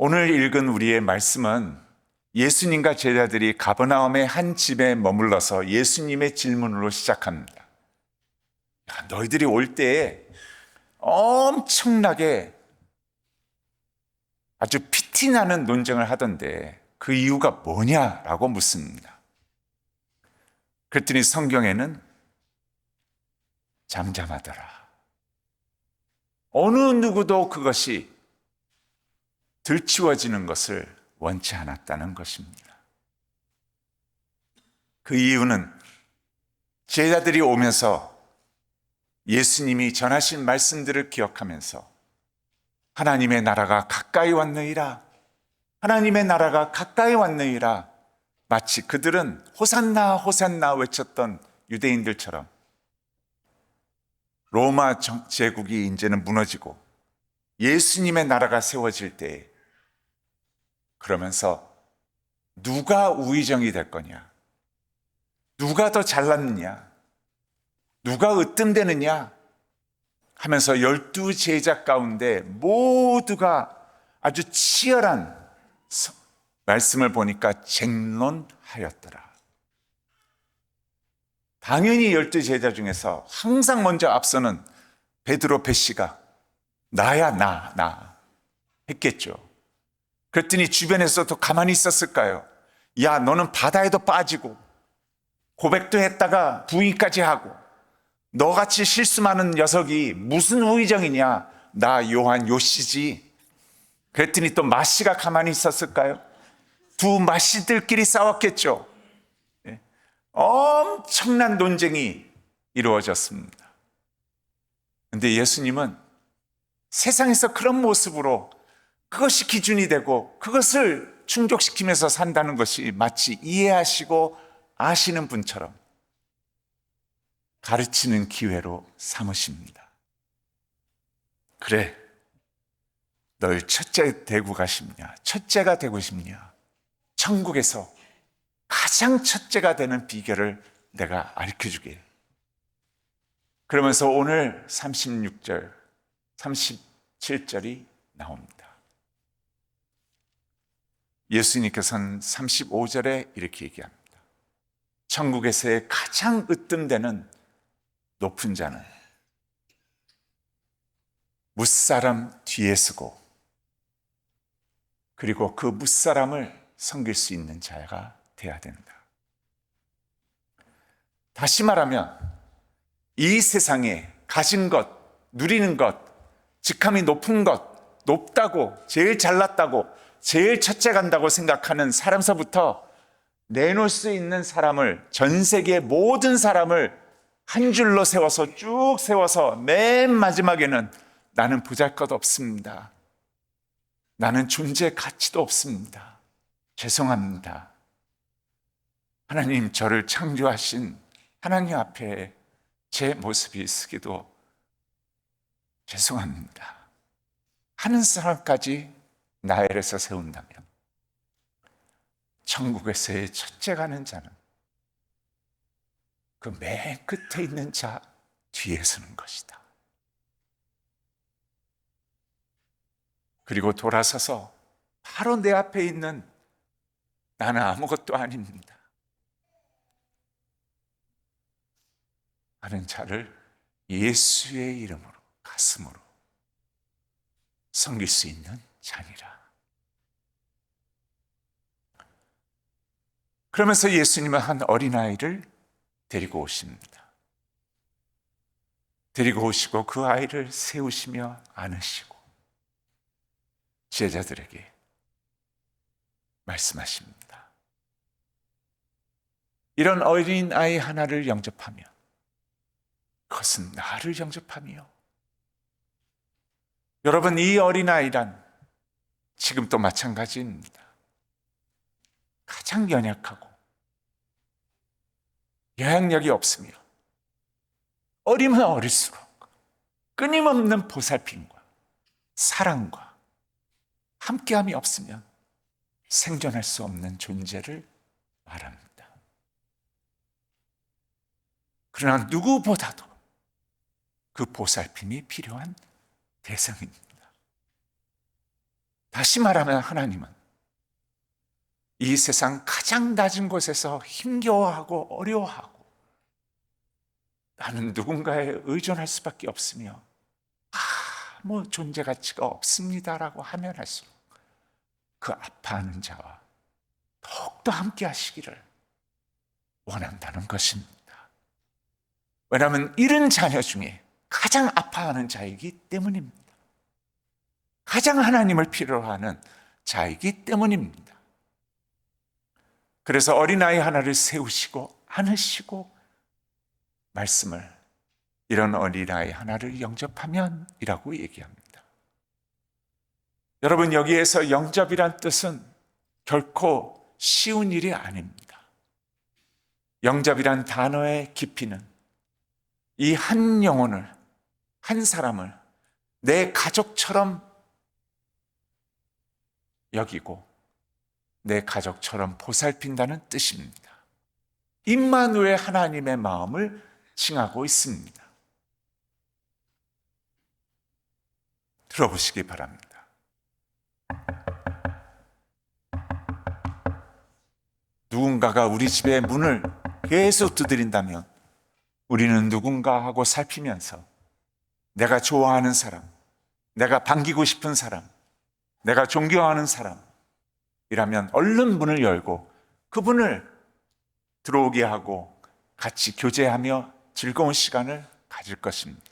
오늘 읽은 우리의 말씀은 예수님과 제자들이 가버나움의 한 집에 머물러서 예수님의 질문으로 시작합니다. 야, 너희들이 올 때에 엄청나게 아주 피티나는 논쟁을 하던데 그 이유가 뭐냐라고 묻습니다. 그랬더니 성경에는 잠잠하더라. 어느 누구도 그것이 들추어지는 것을 원치 않았다는 것입니다. 그 이유는 제자들이 오면서 예수님이 전하신 말씀들을 기억하면서 하나님의 나라가 가까이 왔느니라, 하나님의 나라가 가까이 왔느니라, 마치 그들은 호산나 호산나 외쳤던 유대인들처럼 로마 제국이 이제는 무너지고 예수님의 나라가 세워질 때 그러면서 누가 우의정이 될 거냐, 누가 더 잘났느냐, 누가 으뜸되느냐 하면서 12 제자 가운데 모두가 아주 치열한 말씀을 보니까 쟁론하였더라. 당연히 12 제자 중에서 항상 먼저 앞서는 베드로 베시가 나야 나 했겠죠. 그랬더니 주변에서도 가만히 있었을까요? 야, 너는 바다에도 빠지고 고백도 했다가 부인까지 하고 너같이 실수 많은 녀석이 무슨 우의정이냐, 나 요한 요시지. 그랬더니 또 마씨가 가만히 있었을까요? 두 마씨들끼리 싸웠겠죠. 엄청난 논쟁이 이루어졌습니다. 그런데 예수님은 세상에서 그런 모습으로 그것이 기준이 되고 그것을 충족시키면서 산다는 것이 마치 이해하시고 아시는 분처럼 가르치는 기회로 삼으십니다. 그래, 널 첫째 되고 가십냐? 첫째가 되고 싶냐? 천국에서 가장 첫째가 되는 비결을 내가 알려주게. 그러면서 오늘 36절, 37절이 나옵니다. 예수님께서는 35절에 이렇게 얘기합니다. 천국에서의 가장 으뜸되는 높은 자는 무사람 뒤에 서고 그리고 그 무사람을 섬길 수 있는 자가 되어야 된다. 다시 말하면 이 세상에 가진 것, 누리는 것, 직함이 높은 것, 높다고, 제일 잘났다고, 제일 첫째 간다고 생각하는 사람서부터 내놓을 수 있는 사람을, 전 세계 모든 사람을 한 줄로 세워서 쭉 세워서 맨 마지막에는 나는 보잘것 없습니다. 나는 존재 가치도 없습니다. 죄송합니다. 하나님, 저를 창조하신 하나님 앞에 제 모습이 쓰기도 죄송합니다 하는 사람까지 나열해서 세운다면 천국에서의 첫째 가는 자는 그 맨 끝에 있는 자 뒤에 서는 것이다. 그리고 돌아서서 바로 내 앞에 있는 나는 아무것도 아닙니다 하는 자를 예수의 이름으로, 가슴으로 섬길 수 있는 자니라. 그러면서 예수님은 한 어린아이를 데리고 오십니다. 데리고 오시고 그 아이를 세우시며 안으시고 제자들에게 말씀하십니다. 이런 어린아이 하나를 영접하면 그것은 나를 영접함이요. 여러분, 이 어린아이란 지금도 마찬가지입니다. 가장 연약하고 영향력이 없으며 어리면 어릴수록 끊임없는 보살핌과 사랑과 함께함이 없으면 생존할 수 없는 존재를 말합니다. 그러나 누구보다도 그 보살핌이 필요한 대상입니다. 다시 말하면 하나님은 이 세상 가장 낮은 곳에서 힘겨워하고 어려워하고 나는 누군가에 의존할 수밖에 없으며 뭐 존재 가치가 없습니다라고 하면 할수록 그 아파하는 자와 더욱더 함께 하시기를 원한다는 것입니다. 왜냐하면 잃은 자녀 중에 가장 아파하는 자이기 때문입니다. 가장 하나님을 필요로 하는 자이기 때문입니다. 그래서 어린아이 하나를 세우시고 안으시고 말씀을 이런 어린아이 하나를 영접하면 이라고 얘기합니다. 여러분, 여기에서 영접이란 뜻은 결코 쉬운 일이 아닙니다. 영접이란 단어의 깊이는 이 한 영혼을, 한 사람을 내 가족처럼 여기고 내 가족처럼 보살핀다는 뜻입니다. 임마누엘 하나님의 마음을 칭하고 있습니다. 들어보시기 바랍니다. 누군가가 우리 집의 문을 계속 두드린다면 우리는 누군가 하고 살피면서 내가 좋아하는 사람, 내가 반기고 싶은 사람, 내가 존경하는 사람이라면 얼른 문을 열고 그분을 들어오게 하고 같이 교제하며 즐거운 시간을 가질 것입니다.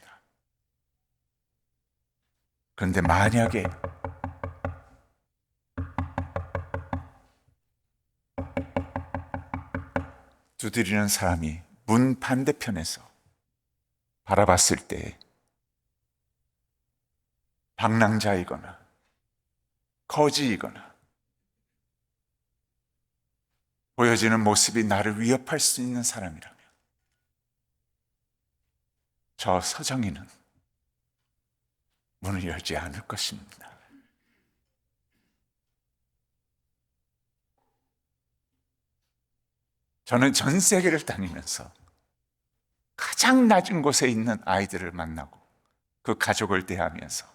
그런데 만약에 두드리는 사람이 문 반대편에서 바라봤을 때 방랑자이거나 거지이거나 보여지는 모습이 나를 위협할 수 있는 사람이라면 저 서정이는 문을 열지 않을 것입니다. 저는 전 세계를 다니면서 가장 낮은 곳에 있는 아이들을 만나고 그 가족을 대하면서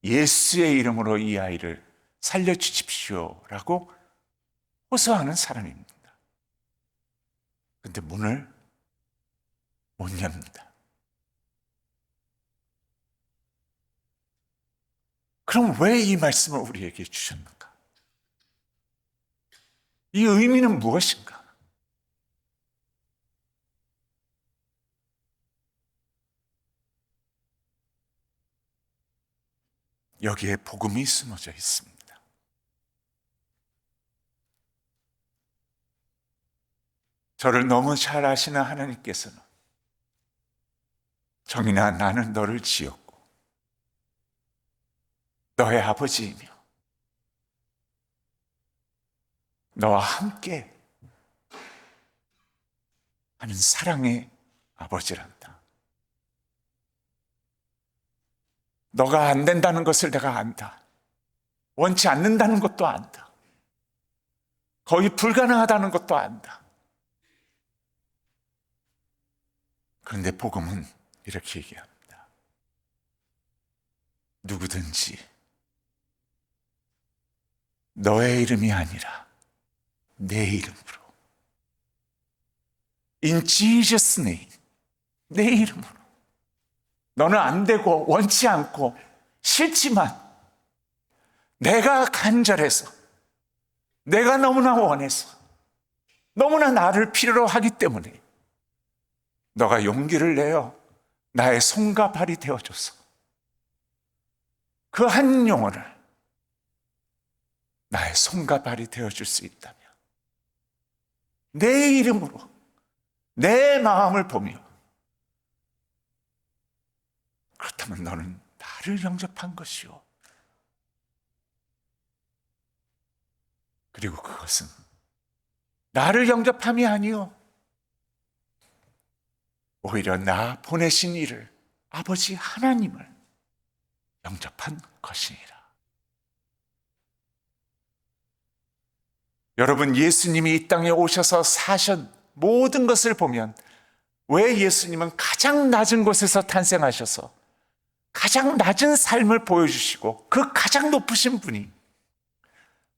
예수의 이름으로 이 아이를 살려주십시오라고 호소하는 사람입니다. 근데 문을 못 엽니다. 그럼 왜 이 말씀을 우리에게 주셨는가? 이 의미는 무엇인가? 여기에 복음이 숨어져 있습니다. 저를 너무 잘 아시는 하나님께서는 정인아, 나는 너를 지었고 너의 아버지이며 너와 함께 하는 사랑의 아버지란다. 너가 안 된다는 것을 내가 안다. 원치 않는다는 것도 안다. 거의 불가능하다는 것도 안다. 그런데 복음은 이렇게 얘기합니다. 누구든지 너의 이름이 아니라 내 이름으로, In Jesus' name, 내 이름으로, 너는 안 되고 원치 않고 싫지만 내가 간절해서, 내가 너무나 원해서, 너무나 나를 필요로 하기 때문에 너가 용기를 내어 나의 손과 발이 되어줘서 그 한 영혼을 나의 손과 발이 되어줄 수 있다면 내 이름으로 내 마음을 보며 그렇다면 너는 나를 영접한 것이요. 그리고 그것은 나를 영접함이 아니요, 오히려 나 보내신 이를, 아버지 하나님을 영접한 것이니라. 여러분, 예수님이 이 땅에 오셔서 사신 모든 것을 보면 왜 예수님은 가장 낮은 곳에서 탄생하셔서 가장 낮은 삶을 보여주시고 그 가장 높으신 분이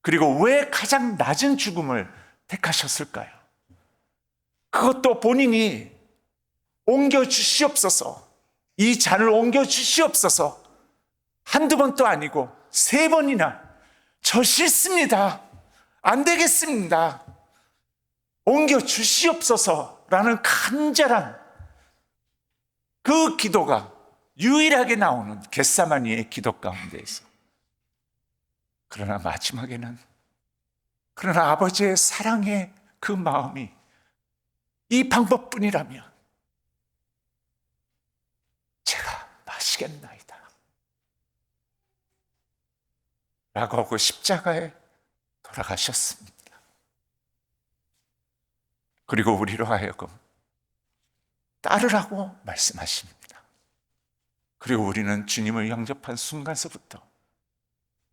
그리고 왜 가장 낮은 죽음을 택하셨을까요? 그것도 본인이 옮겨 주시옵소서, 이 잔을 옮겨 주시옵소서, 한두 번도 아니고 3번이나 저 싫습니다, 안 되겠습니다, 옮겨 주시옵소서라는 간절한 그 기도가 유일하게 나오는 겟세마니의 기도 가운데에서, 그러나 마지막에는, 그러나 아버지의 사랑의 그 마음이 이 방법뿐이라면 제가 마시겠나이다 라고 하고 십자가에 돌아가셨습니다. 그리고 우리로 하여금 따르라고 말씀하십니다. 그리고 우리는 주님을 영접한 순간서부터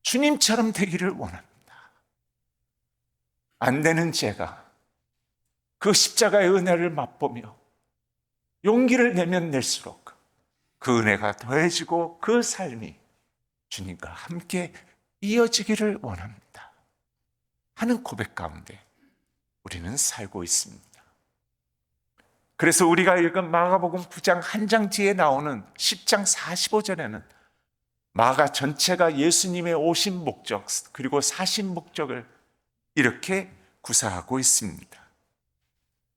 주님처럼 되기를 원합니다. 안 되는 제가 그 십자가의 은혜를 맛보며 용기를 내면 낼수록 그 은혜가 더해지고 그 삶이 주님과 함께 이어지기를 원합니다 하는 고백 가운데 우리는 살고 있습니다. 그래서 우리가 읽은 마가복음 9장 한 장 뒤에 나오는 10장 45절에는 마가 전체가 예수님의 오신 목적 그리고 사신 목적을 이렇게 구사하고 있습니다.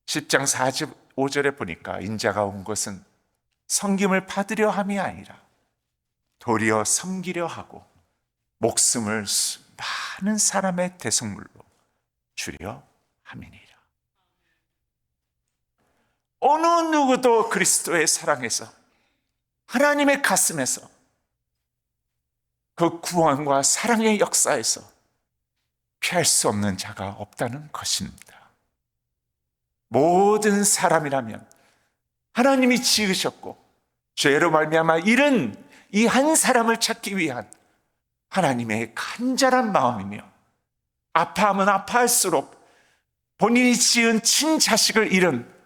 10장 45절에 보니까 인자가 온 것은 섬김을 받으려 함이 아니라 도리어 섬기려 하고 목숨을 많은 사람의 대속물로 주려 함이니라. 어느 누구도 그리스도의 사랑에서, 하나님의 가슴에서, 그 구원과 사랑의 역사에서 피할 수 없는 자가 없다는 것입니다. 모든 사람이라면 하나님이 지으셨고 죄로 말미암아 잃은 이 한 사람을 찾기 위한 하나님의 간절한 마음이며, 아파하면 아파할수록 본인이 지은 친자식을 잃은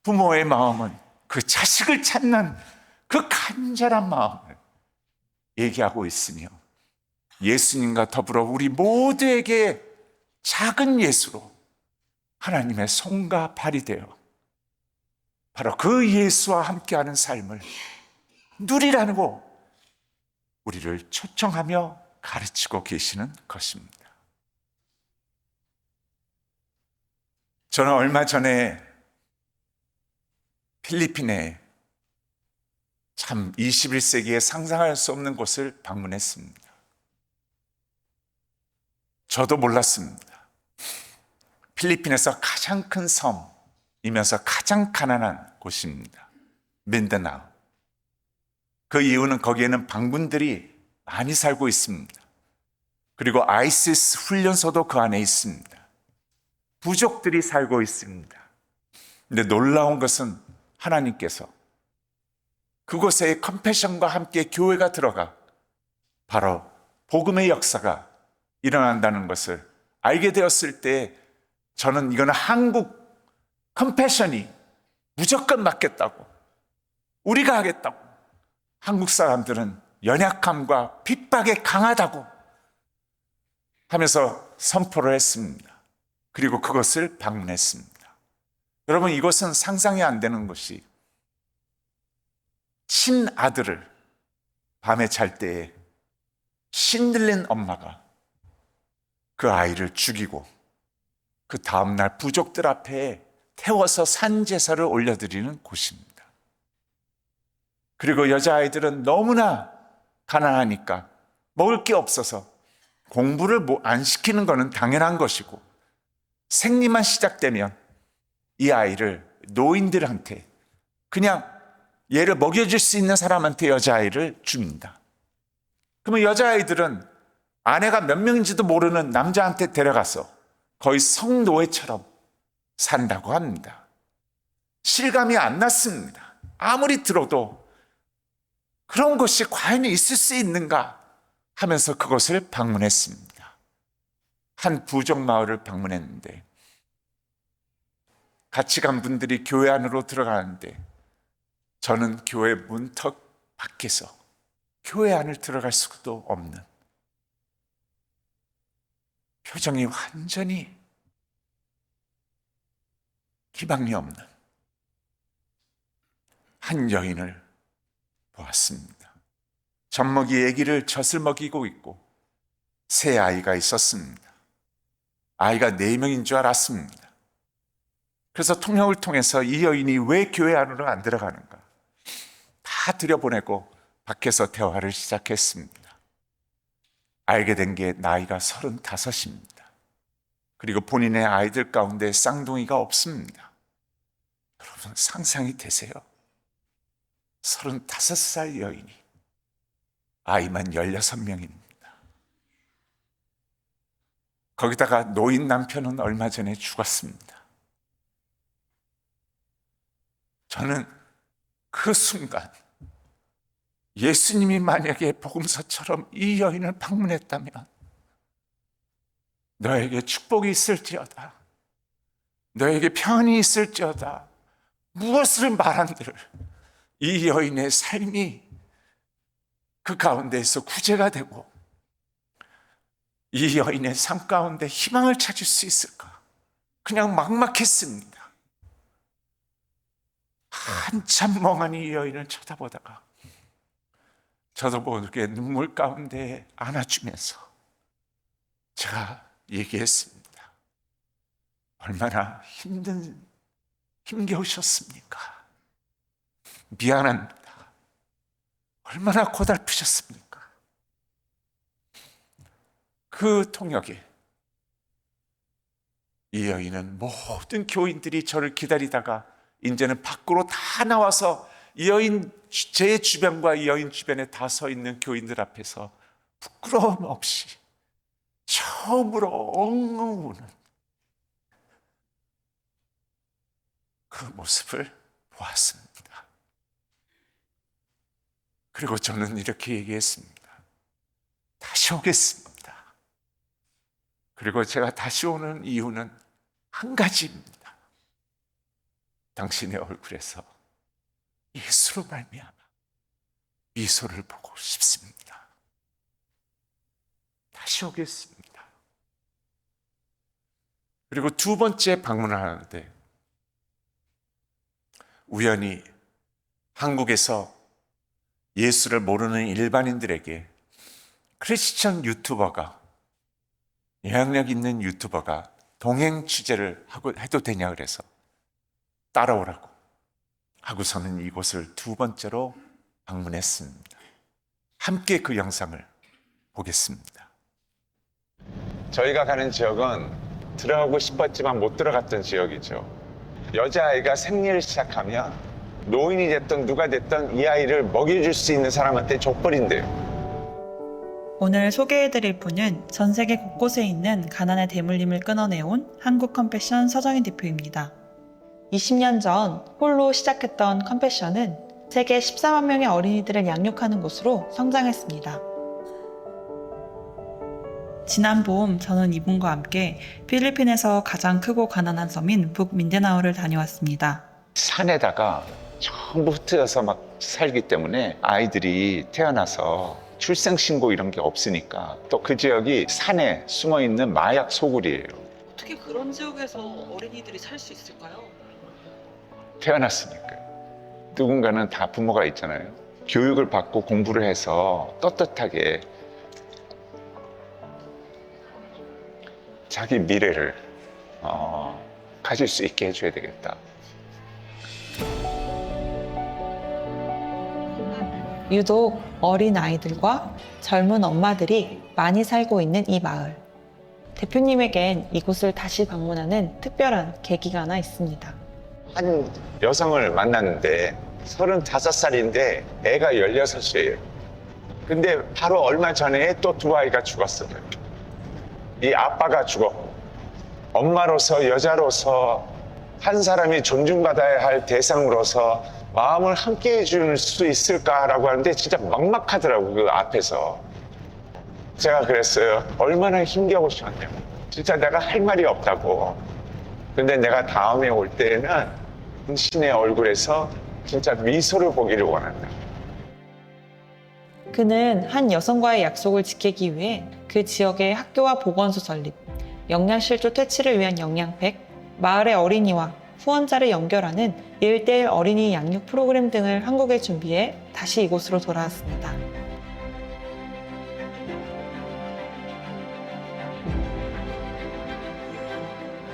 부모의 마음은 그 자식을 찾는 그 간절한 마음을 얘기하고 있으며, 예수님과 더불어 우리 모두에게 작은 예수로 하나님의 손과 발이 되어 바로 그 예수와 함께하는 삶을 누리라고 우리를 초청하며 가르치고 계시는 것입니다. 저는 얼마 전에 필리핀에 참 21세기에 상상할 수 없는 곳을 방문했습니다. 저도 몰랐습니다. 필리핀에서 가장 큰 섬이면서 가장 가난한 곳입니다. 민다나오. 그 이유는 거기에는 방군들이 많이 살고 있습니다. 그리고 아이시스 훈련소도 그 안에 있습니다. 부족들이 살고 있습니다. 근데 놀라운 것은 하나님께서 그곳에 컴패션과 함께 교회가 들어가 바로 복음의 역사가 일어난다는 것을 알게 되었을 때, 저는 이거는 한국 컴패션이 무조건 맞겠다고, 우리가 하겠다고, 한국 사람들은 연약함과 핍박에 강하다고 하면서 선포를 했습니다. 그리고 그것을 방문했습니다. 여러분, 이것은 상상이 안 되는 것이, 친아들을 밤에 잘 때에 신들린 엄마가 그 아이를 죽이고 그 다음날 부족들 앞에 태워서 산제사를 올려드리는 곳입니다. 그리고 여자아이들은 너무나 가난하니까 먹을 게 없어서 공부를 안 시키는 것은 당연한 것이고, 생리만 시작되면 이 아이를 노인들한테, 그냥 얘를 먹여줄 수 있는 사람한테 여자아이를 줍니다. 그러면 여자아이들은 아내가 몇 명인지도 모르는 남자한테 데려가서 거의 성노예처럼 산다고 합니다. 실감이 안 났습니다. 아무리 들어도 그런 것이 과연 있을 수 있는가 하면서 그것을 방문했습니다. 한 부족 마을을 방문했는데, 같이 간 분들이 교회 안으로 들어가는데 저는 교회 문턱 밖에서 교회 안을 들어갈 수도 없는, 표정이 완전히 기방이 없는 한 여인을 보았습니다. 젖먹이 아기를 젖을 먹이고 있고 새 아이가 있었습니다. 아이가 4명인 줄 알았습니다. 그래서 통역을 통해서 이 여인이 왜 교회 안으로 안 들어가는가 다 들여보내고 밖에서 대화를 시작했습니다. 알게 된 게 나이가 35입니다. 그리고 본인의 아이들 가운데 쌍둥이가 없습니다. 여러분 상상이 되세요? 35살 여인이 아이만 16명입니다. 거기다가 노인 남편은 얼마 전에 죽었습니다. 저는 그 순간 예수님이 만약에 복음서처럼 이 여인을 방문했다면 너에게 축복이 있을지어다, 너에게 평안이 있을지어다, 무엇을 말한들 이 여인의 삶이 그 가운데에서 구제가 되고 이 여인의 삶 가운데 희망을 찾을 수 있을까? 그냥 막막했습니다. 한참 멍하니 이 여인을 쳐다보다가 저도 모르게 눈물 가운데 안아주면서 제가 얘기했습니다. 얼마나 힘겨우셨습니까? 미안합니다. 얼마나 고달프셨습니까? 그 통역에 이 여인은 모든 교인들이 저를 기다리다가 이제는 밖으로 다 나와서 이 여인, 제 주변과 이 여인 주변에 다 서 있는 교인들 앞에서 부끄러움 없이 처음으로 엉엉 우는 그 모습을 보았습니다. 그리고 저는 이렇게 얘기했습니다. 다시 오겠습니다. 그리고 제가 다시 오는 이유는 한 가지입니다. 당신의 얼굴에서 예수로 말미암아 미소를 보고 싶습니다. 다시 오겠습니다. 그리고 2번째 방문을 하는데 우연히 한국에서 예수를 모르는 일반인들에게 크리스천 유튜버가, 영향력 있는 유튜버가 동행 취재를 해도 되냐 그래서 따라오라고 하고서는 이곳을 2번째로 방문했습니다. 함께 그 영상을 보겠습니다. 저희가 가는 지역은 들어가고 싶었지만 못 들어갔던 지역이죠. 여자아이가 생리를 시작하면 노인이 됐든 누가 됐든 이 아이를 먹여줄 수 있는 사람한테 족벌인데요. 오늘 소개해드릴 분은 전 세계 곳곳에 있는 가난의 대물림을 끊어내온 한국 컴패션 서정인 대표입니다. 20년 전 홀로 시작했던 컴패션은 세계 14만 명의 어린이들을 양육하는 곳으로 성장했습니다. 지난 봄 저는 이분과 함께 필리핀에서 가장 크고 가난한 섬인 북민다나오를 다녀왔습니다. 산에다가 전부 흩어져서 막 살기 때문에 아이들이 태어나서 출생신고 이런 게 없으니까 또 그 지역이 산에 숨어있는 마약 소굴이에요. 어떻게 그런 지역에서 어린이들이 살 수 있을까요? 태어났으니까. 누군가는 다 부모가 있잖아요. 교육을 받고 공부를 해서 떳떳하게 자기 미래를 가질 수 있게 해줘야 되겠다. 유독 어린 아이들과 젊은 엄마들이 많이 살고 있는 이 마을. 대표님에겐 이곳을 다시 방문하는 특별한 계기가 하나 있습니다. 한 여성을 만났는데 35살인데 애가 16이에요. 근데 바로 얼마 전에 또 2아이가 죽었어요. 이 아빠가 죽었고 엄마로서 여자로서 한 사람이 존중받아야 할 대상으로서 마음을 함께 해줄 수 있을까라고 하는데 진짜 막막하더라고요. 그 앞에서 제가 그랬어요. 얼마나 힘겨우셨냐고. 진짜 내가 할 말이 없다고. 근데 내가 다음에 올 때에는 당신의 얼굴에서 진짜 미소를 보기를 원한다. 그는 한 여성과의 약속을 지키기 위해 그 지역의 학교와 보건소 설립, 영양실조 퇴치를 위한 영양팩, 마을의 어린이와 후원자를 연결하는 1대1 어린이 양육 프로그램 등을 한국에 준비해 다시 이곳으로 돌아왔습니다.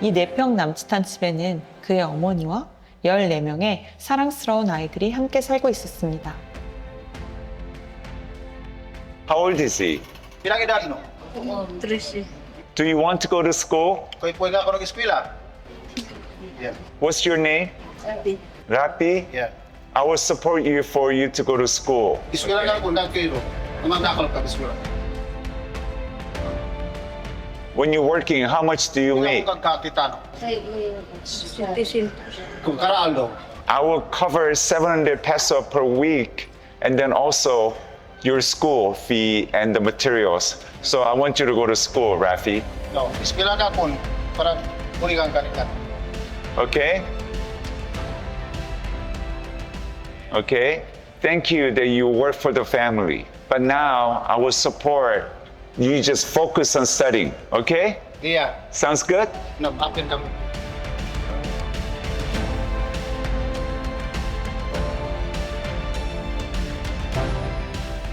이 4평 남짓한 집에는 그의 어머니와 14명의 사랑스러운 아이들이 함께 살고 있었습니다. How old is he? Pirang edad no? Terus Do you want to go to school? Kau ipoi nga ako nag-eskwela? Yeah. What's your name? sabi, Rapi? Yeah. I will support you for you to go to school. Eskwela nga ako, nag-kairo. Namagdakal ka eskwela. When you're working, how much do you make? Kung kakita no? say citizen. Kung karaal no? I will cover 700 peso per week and then also your school fee and the materials. So I want you to go to school, Rafi. No. Eskwela nga ako para burigan ka rin. Okay? Okay? Thank you that you work for the family. But now I will support you just focus on studying. Okay? Iya. Sounds good? No, apin kami.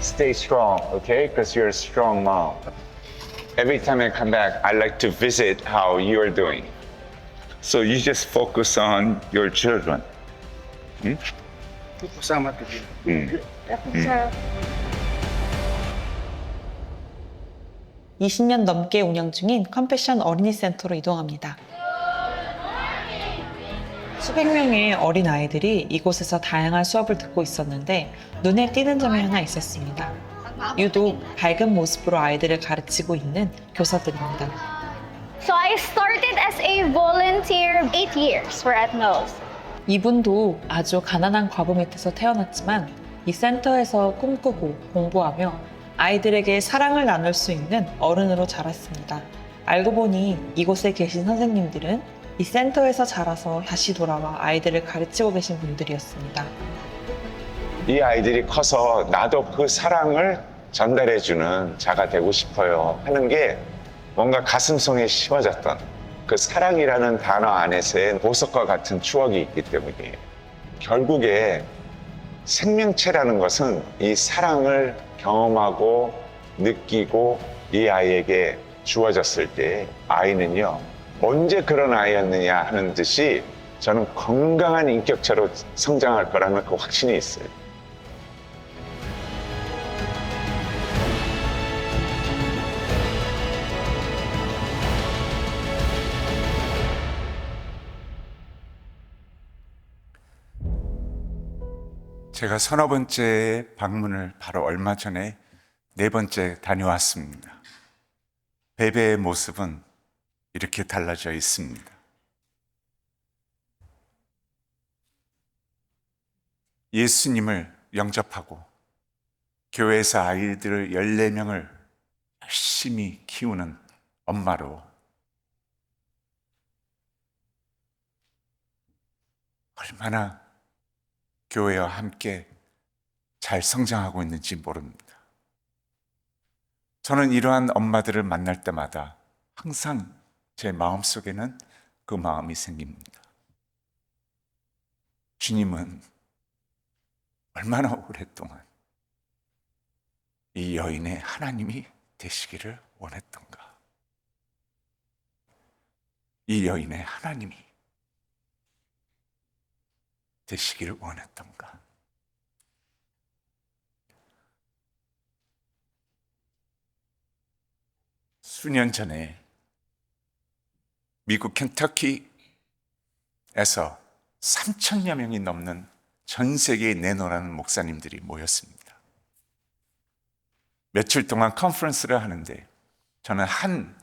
Stay strong, okay? Because you're a strong mom. Every time I come back, I like to visit how you're doing. So you just focus on your children. Sama ka din. Tapos sa 20년 넘게 운영 중인 컴패션 어린이 센터로 이동합니다. 수백 명의 어린 아이들이 이곳에서 다양한 수업을 듣고 있었는데 눈에 띄는 점이 하나 있었습니다. 유독 밝은 모습으로 아이들을 가르치고 있는 교사들입니다. So I started as a volunteer 8 years for at Mills. 이분도 아주 가난한 과부 밑에서 태어났지만 이 센터에서 꿈꾸고 공부하며 아이들에게 사랑을 나눌 수 있는 어른으로 자랐습니다. 알고 보니 이곳에 계신 선생님들은 이 센터에서 자라서 다시 돌아와 아이들을 가르치고 계신 분들이었습니다. 이 아이들이 커서 나도 그 사랑을 전달해주는 자가 되고 싶어요 하는 게 뭔가 가슴속에 심어졌던 그 사랑이라는 단어 안에서의 보석과 같은 추억이 있기 때문이에요. 결국에 생명체라는 것은 이 사랑을 경험하고 느끼고 이 아이에게 주어졌을 때 아이는요 언제 그런 아이였느냐 하는 듯이 저는 건강한 인격체로 성장할 거라는 그 확신이 있어요. 제가 서너 번째 방문을 바로 얼마 전에 4번째 다녀왔습니다. 베베의 모습은 이렇게 달라져 있습니다. 예수님을 영접하고 교회에서 아이들 14명을 열심히 키우는 엄마로 얼마나 교회와 함께 잘 성장하고 있는지 모릅니다. 저는 이러한 엄마들을 만날 때마다 항상 제 마음속에는 그 마음이 생깁니다. 주님은 얼마나 오랫동안 이 여인의 하나님이 되시기를 원했던가? 이 여인의 하나님이 되시기를 원했던가? 수년 전에 미국 켄터키에서 3,000여 명이 넘는 전 세계에 내노라는 목사님들이 모였습니다. 며칠 동안 컨퍼런스를 하는데 저는 한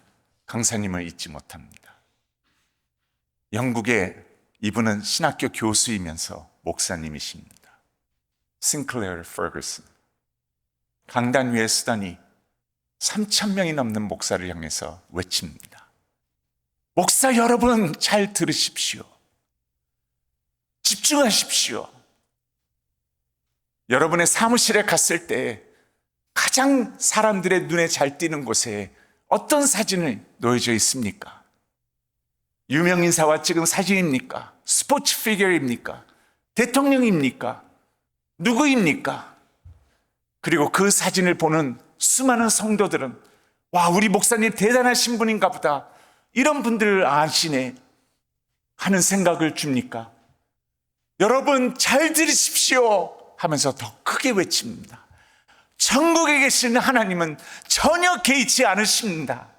강사님을 잊지 못합니다. 영국의 이분은 신학교 교수이면서 목사님이십니다. 싱클레어 퍼거슨. 강단 위에 서더니 3,000명이 넘는 목사를 향해서 외칩니다. 목사 여러분 잘 들으십시오. 집중하십시오. 여러분의 사무실에 갔을 때 가장 사람들의 눈에 잘 띄는 곳에 어떤 사진이 놓여져 있습니까? 유명 인사와 찍은 사진입니까? 스포츠 피겨입니까? 대통령입니까? 누구입니까? 그리고 그 사진을 보는 수많은 성도들은 와, 우리 목사님 대단하신 분인가 보다, 이런 분들을 아시네 하는 생각을 줍니까? 여러분 잘 들으십시오 하면서 더 크게 외칩니다. 천국에 계신 하나님은 전혀 개의치 않으십니다.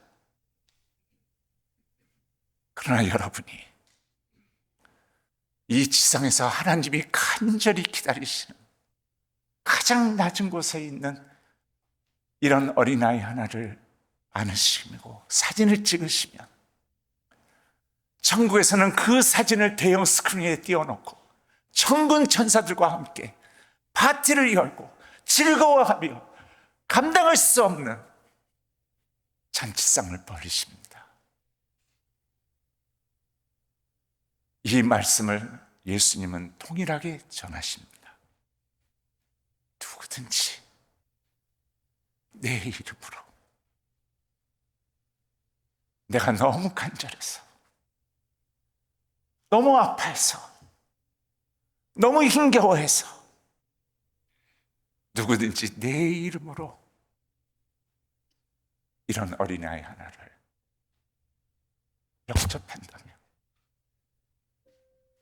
그러나 여러분이 이 지상에서 하나님이 간절히 기다리시는 가장 낮은 곳에 있는 이런 어린아이 하나를 안으시고 사진을 찍으시면 천국에서는 그 사진을 대형 스크린에 띄워놓고 천군 천사들과 함께 파티를 열고 즐거워하며 감당할 수 없는 잔치상을 벌이십니다. 이 말씀을 예수님은 동일하게 전하십니다. 누구든지 내 이름으로, 내가 너무 간절해서, 너무 아파해서, 너무 힘겨워해서 누구든지 내 이름으로 이런 어린아이 하나를 영접한다면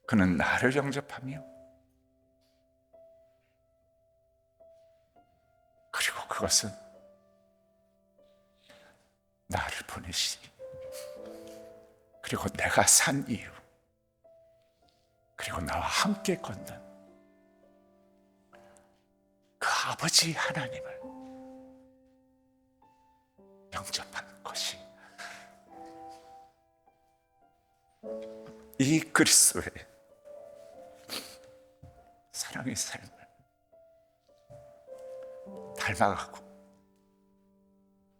그는 나를 영접하며 그리고 그것은 나를 보내시니 그리고 내가 산 이유 그리고 나와 함께 걷는 그 아버지 하나님을 영접하는 것이 이 그리스도의 사랑의 삶을 닮아가고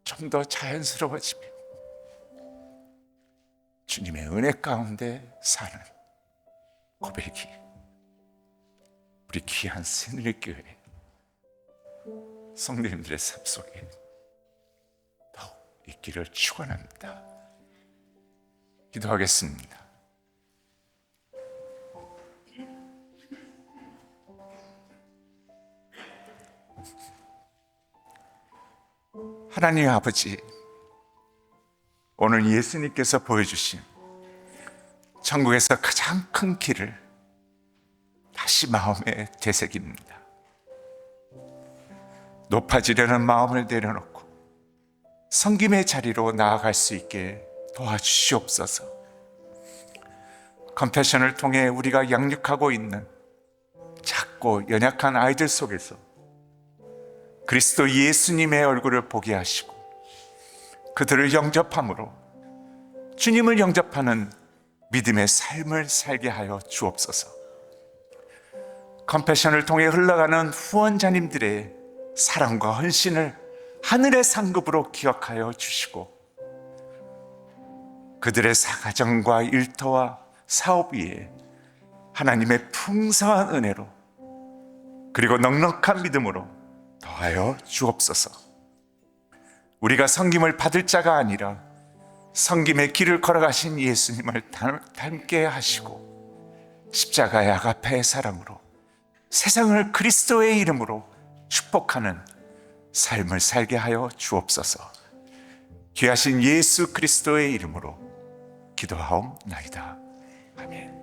좀 더 자연스러워지며 주님의 은혜 가운데 사는 고백이 우리 귀한 새누리교회 성도님들의 삶 속에 더욱 있기를 축원합니다. 기도하겠습니다. 하나님 아버지, 오늘 예수님께서 보여주신 천국에서 가장 큰 길을 다시 마음에 되새깁니다. 높아지려는 마음을 내려놓고 섬김의 자리로 나아갈 수 있게 도와주시옵소서. 컴패션을 통해 우리가 양육하고 있는 작고 연약한 아이들 속에서 그리스도 예수님의 얼굴을 보게 하시고 그들을 영접함으로 주님을 영접하는 믿음의 삶을 살게 하여 주옵소서. 컴패션을 통해 흘러가는 후원자님들의 사랑과 헌신을 하늘의 상급으로 기억하여 주시고 그들의 가정과 일터와 사업 위에 하나님의 풍성한 은혜로 그리고 넉넉한 믿음으로 더하여 주옵소서. 우리가 섬김을 받을 자가 아니라 섬김의 길을 걸어가신 예수님을 닮게 하시고 십자가의 아가페의 사랑으로 세상을 그리스도의 이름으로 축복하는 삶을 살게 하여 주옵소서. 귀하신 예수 그리스도의 이름으로 기도하옵나이다. 아멘.